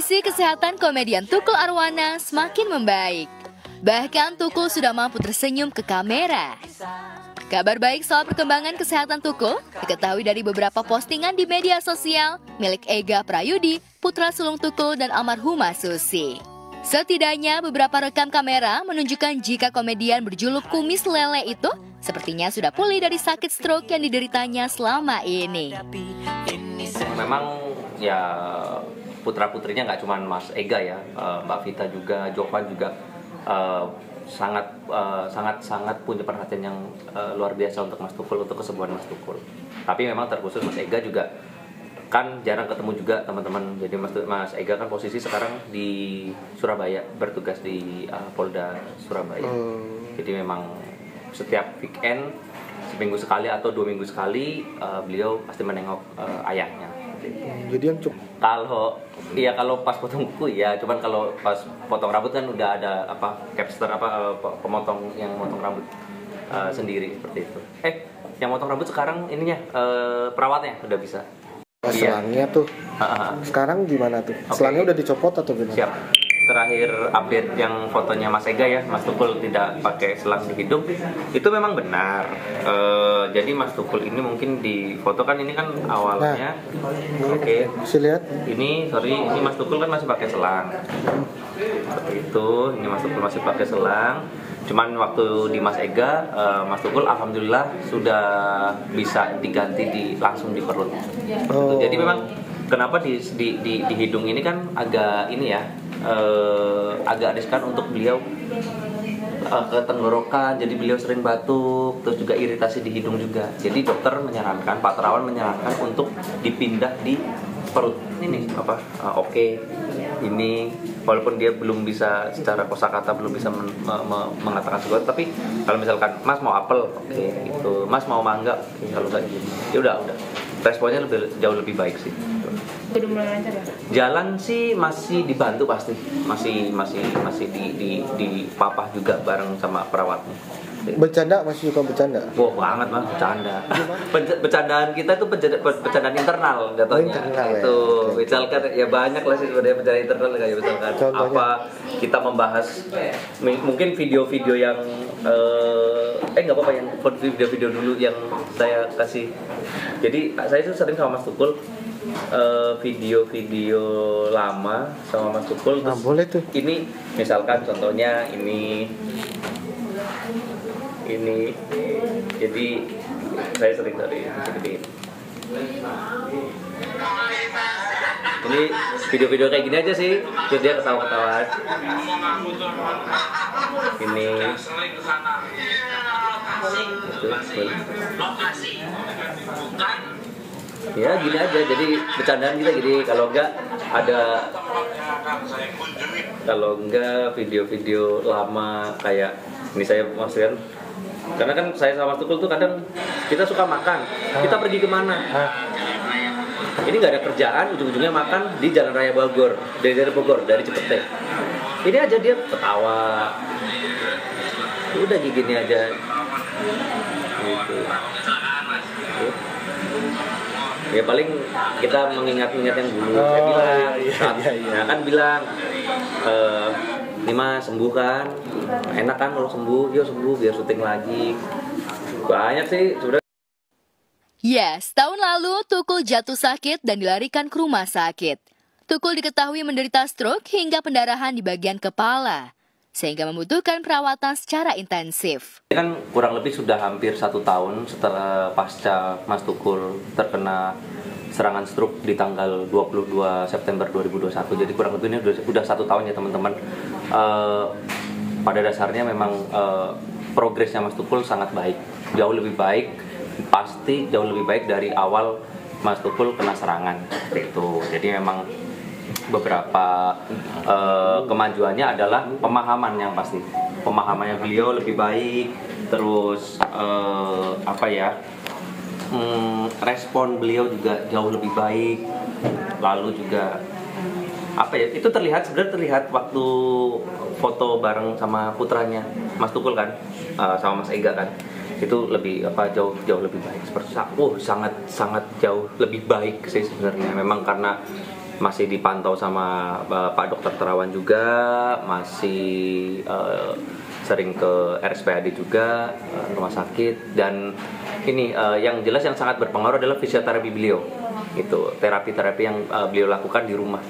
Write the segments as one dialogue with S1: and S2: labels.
S1: Kondisi kesehatan komedian Tukul Arwana semakin membaik. Bahkan Tukul sudah mampu tersenyum ke kamera. Kabar baik soal perkembangan kesehatan Tukul diketahui dari beberapa postingan di media sosial milik Ega Prayudi, putra sulung Tukul dan almarhumah Susi. Setidaknya beberapa rekam kamera menunjukkan jika komedian berjuluk Kumis Lele itu sepertinya sudah pulih dari sakit stroke yang dideritanya selama ini.
S2: Memang ya putra-putrinya nggak cuma Mas Ega ya, Mbak Vita juga, Jovan juga sangat punya perhatian yang luar biasa untuk Mas Tukul, untuk kesembuhan Mas Tukul. Tapi memang terkhusus Mas Ega juga kan jarang ketemu juga teman-teman. Jadi Mas Ega kan posisi sekarang di Surabaya, bertugas di Polda Surabaya. Jadi memang setiap weekend, seminggu sekali atau 2 minggu sekali, beliau pasti menengok ayahnya.
S3: Jadi yang
S2: kalau pas potong kuku ya, cuman kalau pas potong rambut kan udah ada capster pemotong yang motong rambut sendiri seperti itu. Yang motong rambut sekarang ininya perawatnya udah bisa.
S3: Selangnya tuh. Sekarang gimana tuh? Okay. Selangnya udah dicopot atau gimana?
S2: Siap. Terakhir update yang fotonya Mas Ega ya, Mas Tukul tidak pakai selang di hidung, itu memang benar. Jadi Mas Tukul ini mungkin di foto kan ini kan awalnya, oke.
S3: Bisa lihat?
S2: Ini Mas Tukul kan masih pakai selang. Seperti itu, ini Mas Tukul masih pakai selang. Cuman waktu di Mas Ega, Mas Tukul alhamdulillah sudah bisa diganti langsung di perut. Jadi memang kenapa di hidung ini kan agak ini ya, agak riskan untuk beliau ke tenggorokan, jadi beliau sering batuk, terus juga iritasi di hidung juga. Jadi dokter menyarankan, Pak Terawan menyarankan untuk dipindah di perut. Ini ini walaupun dia belum bisa secara kosakata belum bisa mengatakan sesuatu, tapi kalau misalkan Mas mau apel, itu Mas mau mangga, kalau nggak gini, ya udah responnya jauh lebih baik sih.
S4: Udah mulai lancar ya?
S2: Jalan sih masih dibantu pasti, masih di papah juga bareng sama perawatnya.
S3: Bercanda masih suka bercanda?
S2: Wah banget Mas, bercanda. Bercandaan kita itu bercandaan internal jatuhnya. Itu misalkan ya banyak lah sih sebenarnya bercandaan internal kayak misalkan contohnya, kita membahas mungkin video-video yang nggak apa-apa yang video-video dulu yang saya kasih. Jadi saya itu sering sama Mas Tukul video-video lama sama Mas Tukul.
S3: Nah, boleh tuh.
S2: Ini misalkan contohnya ini, jadi saya sering dari seperti ini. Ini video-video kayak gini aja sih, terus dia ketawa-ketawa. Ini. Ya gini aja, jadi bercandaan kita gini. Kalau enggak video-video lama kayak ini saya maksudkan, karena kan saya sama Tukul tuh kadang kita suka makan, kita pergi kemana? Ini nggak ada kerjaan, ujung-ujungnya makan di Jalan Raya Bogor, dari Cipete. Ini aja dia ketawa, udah gini aja. Gitu. Ya paling kita mengingat-ingat yang dulu. Saya bilang, kan bilang, ini Mas sembuh kan, enak kan kalau sembuh, yuk sembuh biar syuting lagi. Banyak sih sudah.
S1: Yes, tahun lalu Tukul jatuh sakit dan dilarikan ke rumah sakit. Tukul diketahui menderita stroke hingga pendarahan di bagian kepala, sehingga membutuhkan perawatan secara intensif.
S2: Ini kan kurang lebih sudah hampir 1 tahun setelah pasca Mas Tukul terkena serangan stroke di tanggal 22 September 2021. Jadi kurang lebih ini sudah 1 tahun ya teman-teman. Pada dasarnya memang progresnya Mas Tukul sangat baik, jauh lebih baik, pasti jauh lebih baik dari awal Mas Tukul kena serangan seperti itu. Jadi memang beberapa kemajuannya adalah pemahaman yang pasti, pemahamannya beliau lebih baik, terus respon beliau juga jauh lebih baik, lalu juga itu sebenarnya terlihat waktu foto bareng sama putranya Mas Tukul kan, sama Mas Ega kan, itu lebih jauh lebih baik, seperti sangat jauh lebih baik sih sebenarnya. Memang karena masih dipantau sama Pak Dokter Terawan juga, masih sering ke RSPAD juga, rumah sakit. Dan ini yang jelas yang sangat berpengaruh adalah fisioterapi beliau, itu terapi-terapi yang beliau lakukan di rumah,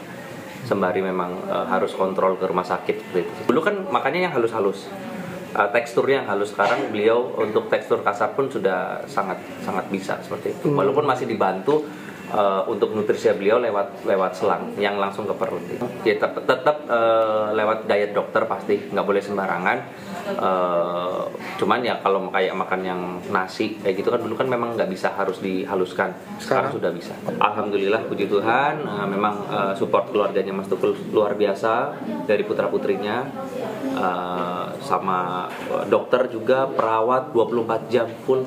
S2: sembari memang harus kontrol ke rumah sakit seperti itu. Dulu kan makannya yang halus-halus, teksturnya yang halus. Sekarang beliau untuk tekstur kasar pun sudah sangat bisa seperti itu, walaupun masih dibantu untuk nutrisi beliau lewat selang yang langsung ke perut. Ya tetap lewat diet dokter, pasti nggak boleh sembarangan. Cuman ya kalau kayak makan yang nasi kayak gitu kan dulu kan memang nggak bisa, harus dihaluskan. Sekarang sudah bisa. Alhamdulillah, puji Tuhan, memang support keluarganya Mas Tukul luar biasa, dari putra putrinya, sama dokter juga, perawat 24 jam full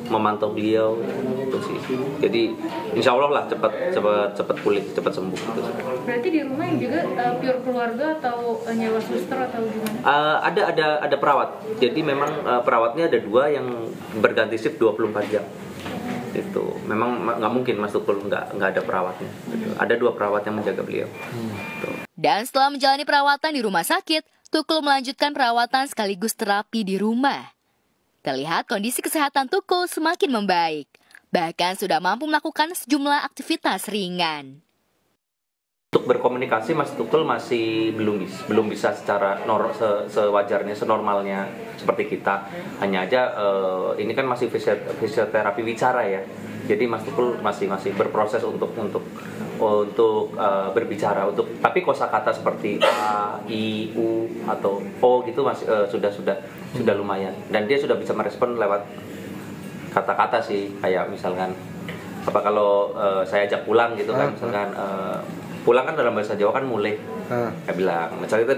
S2: memantau beliau itu sih. Jadi insya Allah lah cepat pulih, cepat sembuh gitu.
S4: Berarti di rumah yang juga pure keluarga atau nyewa suster atau gimana?
S2: Ada perawat. Jadi memang perawatnya ada 2 yang berganti shift 24 jam. Itu memang nggak mungkin Mas Tukul nggak ada perawatnya. Gitu. Ada 2 perawat yang menjaga beliau.
S1: Dan setelah menjalani perawatan di rumah sakit, Tukul melanjutkan perawatan sekaligus terapi di rumah. Terlihat kondisi kesehatan Tukul semakin membaik. Bahkan sudah mampu melakukan sejumlah aktivitas ringan.
S2: Untuk berkomunikasi Mas Tukul masih belum bisa secara sewajarnya, senormalnya seperti kita. Hanya aja ini kan masih fisioterapi bicara ya. Jadi Mas Tukul masih berproses untuk berbicara, tapi kosakata seperti A, I, U atau O gitu masih sudah lumayan, dan dia sudah bisa merespon lewat kata-kata sih, kayak misalkan apa kalau saya ajak pulang gitu kan, misalkan pulang kan dalam bahasa Jawa kan mulai, kayak bilang misalnya itu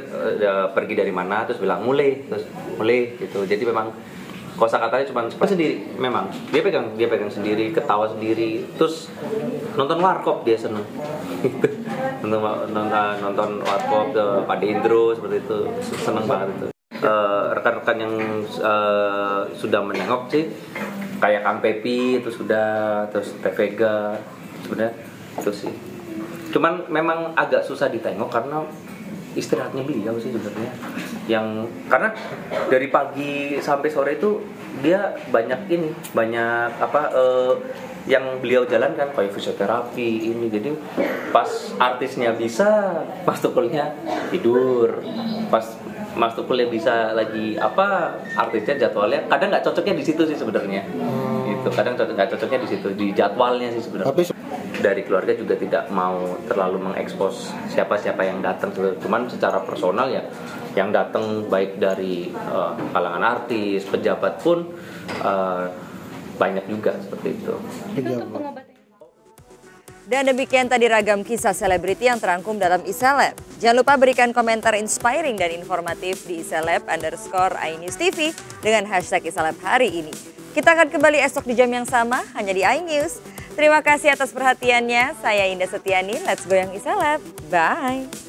S2: pergi dari mana terus bilang mulai, terus mulai gitu. Jadi memang kosakatanya cuma sendiri, memang dia pegang sendiri, ketawa sendiri, terus nonton warkop dia seneng. nonton warkop Pak Indro seperti itu, seneng banget itu. Rekan-rekan yang sudah menengok sih kayak Kang Pepi itu sudah, terus Teh Vega sebenarnya itu sih. Cuman memang agak susah ditengok karena istirahatnya beliau sih sebenarnya, yang karena dari pagi sampai sore itu dia banyak yang beliau jalankan kayak fisioterapi ini. Jadi pas artisnya bisa, Mas Tukulnya tidur. Pas Mas Tukulnya bisa lagi artisnya jadwalnya kadang nggak cocoknya di situ sih sebenarnya. Itu kadang nggak cocoknya di situ, di jadwalnya sih sebenarnya. Dari keluarga juga tidak mau terlalu mengekspos siapa-siapa yang datang, cuman secara personal ya yang datang baik dari kalangan artis, pejabat pun banyak juga seperti itu.
S5: Dan demikian tadi ragam kisah selebriti yang terangkum dalam iSeleb. Jangan lupa berikan komentar inspiring dan informatif di iSeleb_iNewsTV dengan hashtag iSeleb hari ini. Kita akan kembali esok di jam yang sama hanya di iNews. Terima kasih atas perhatiannya. Saya Indah Setiani. Let's goyang iSeleb. Bye.